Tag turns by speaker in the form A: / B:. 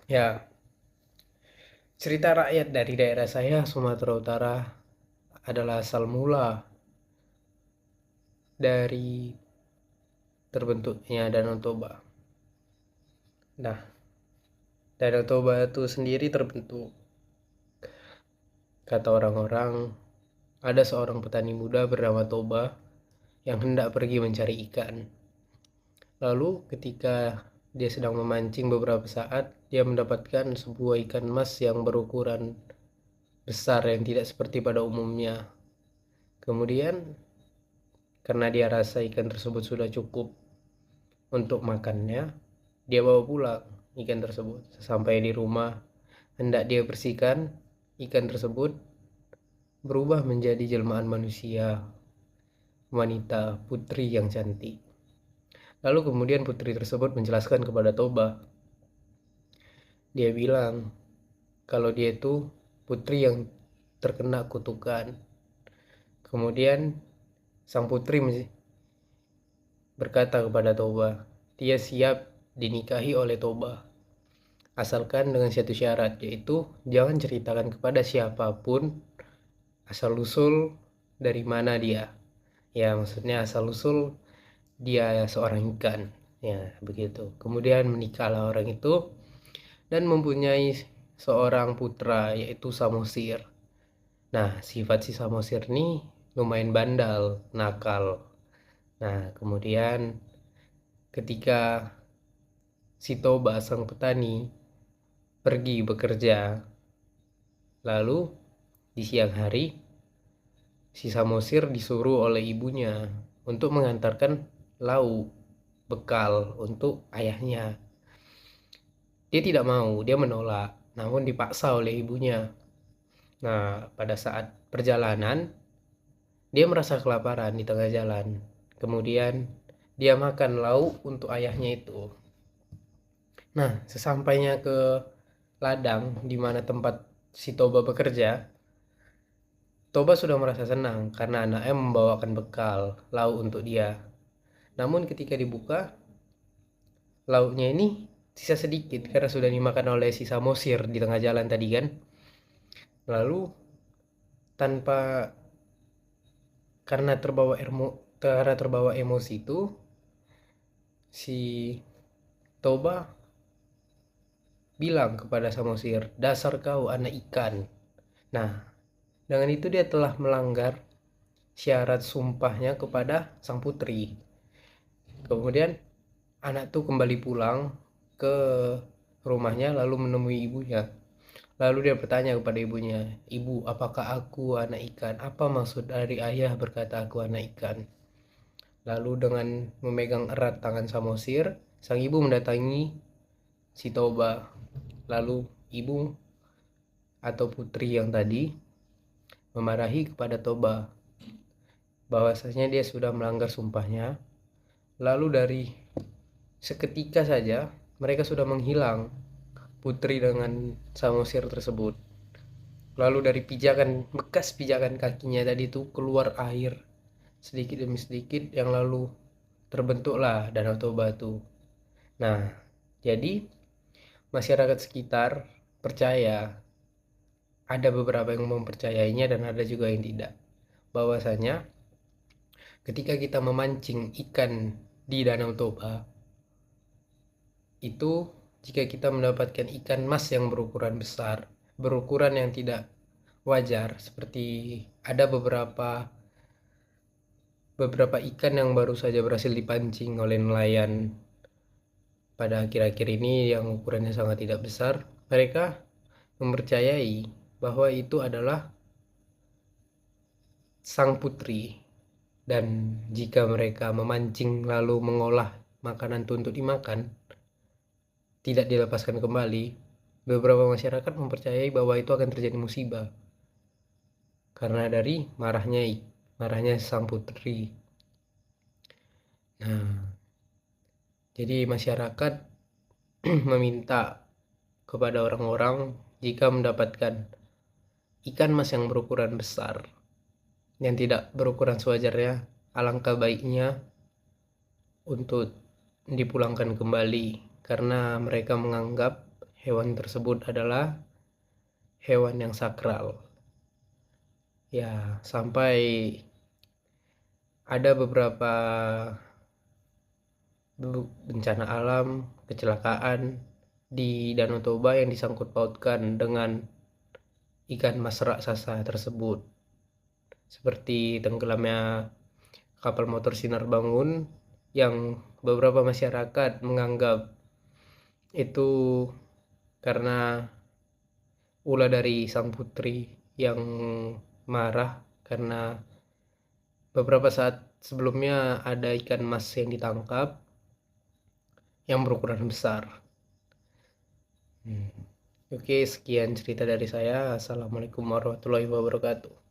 A: Ya, cerita rakyat dari daerah saya, Sumatera Utara, adalah asal mula dari terbentuknya Danau Toba. Nah, Danau Toba itu sendiri terbentuk, kata orang-orang, ada seorang petani muda bernama Toba yang hendak pergi mencari ikan. Lalu ketika dia sedang memancing beberapa saat, dia mendapatkan sebuah ikan mas yang berukuran besar yang tidak seperti pada umumnya. Kemudian karena dia rasa ikan tersebut sudah cukup untuk makannya, dia bawa pulang ikan tersebut. Sampai di rumah, hendak dia bersihkan, ikan tersebut berubah menjadi jelmaan manusia, wanita, putri yang cantik. Lalu kemudian putri tersebut menjelaskan kepada Toba. Dia bilang kalau dia itu putri yang terkena kutukan. Kemudian sang putri berkata kepada Toba, dia siap dinikahi oleh Toba, asalkan dengan satu syarat, yaitu jangan ceritakan kepada siapapun asal usul dari mana dia. Ya, maksudnya asal usul dia seorang ikan. Ya, begitu. Kemudian menikahlah orang itu dan mempunyai seorang putra yaitu Samosir. Nah, sifat si Samosir ini lumayan bandal, nakal. Nah, kemudian ketika si Toba sang petani pergi bekerja, lalu di siang hari si Samosir disuruh oleh ibunya untuk mengantarkan lauk bekal untuk ayahnya. Dia tidak mau, dia menolak, namun dipaksa oleh ibunya. Nah, pada saat perjalanan, dia merasa kelaparan di tengah jalan. Kemudian dia makan lauk untuk ayahnya itu. Nah, sesampainya ke ladang di mana tempat si Toba bekerja, Toba sudah merasa senang karena anaknya membawakan bekal lauk untuk dia. Namun ketika dibuka, lauknya ini sisa sedikit karena sudah dimakan oleh si Samosir di tengah jalan tadi kan. Lalu tanpa karena terbawa emosi itu, si Toba bilang kepada Samosir, dasar kau anak ikan. Nah, dengan itu dia telah melanggar syarat sumpahnya kepada sang putri. Kemudian anak itu kembali pulang ke rumahnya lalu menemui ibunya. Lalu dia bertanya kepada ibunya, "Ibu, apakah aku anak ikan? Apa maksud dari ayah berkata aku anak ikan?" Lalu dengan memegang erat tangan Samosir, sang ibu mendatangi si Toba. Lalu ibu atau putri yang tadi memarahi kepada Toba bahwasanya dia sudah melanggar sumpahnya. Lalu dari seketika saja mereka sudah menghilang, putri dengan Samosir tersebut. Lalu dari bekas pijakan kakinya tadi itu keluar air sedikit demi sedikit yang lalu terbentuklah Danau Toba itu. Nah, jadi masyarakat sekitar percaya, ada beberapa yang mempercayainya dan ada juga yang tidak, bahwasanya ketika kita memancing ikan di Danau Toba itu, jika kita mendapatkan ikan mas yang berukuran besar, berukuran yang tidak wajar, seperti ada beberapa ikan yang baru saja berhasil dipancing oleh nelayan pada akhir-akhir ini yang ukurannya sangat tidak besar, mereka mempercayai bahwa itu adalah sang putri. Dan jika mereka memancing lalu mengolah makanan itu untuk dimakan, tidak dilepaskan kembali, beberapa masyarakat mempercayai bahwa itu akan terjadi musibah karena dari marahnya sang putri. Nah, jadi masyarakat meminta kepada orang-orang jika mendapatkan ikan mas yang berukuran besar, yang tidak berukuran sewajarnya, alangkah baiknya untuk dipulangkan kembali karena mereka menganggap hewan tersebut adalah hewan yang sakral. Ya, sampai ada beberapa bencana alam, kecelakaan di Danau Toba yang disangkut pautkan dengan ikan mas raksasa tersebut, seperti tenggelamnya kapal motor Sinar Bangun yang beberapa masyarakat menganggap itu karena ulah dari sang putri yang marah karena beberapa saat sebelumnya ada ikan mas yang ditangkap yang berukuran besar. Oke, sekian cerita dari saya. Assalamualaikum warahmatullahi wabarakatuh.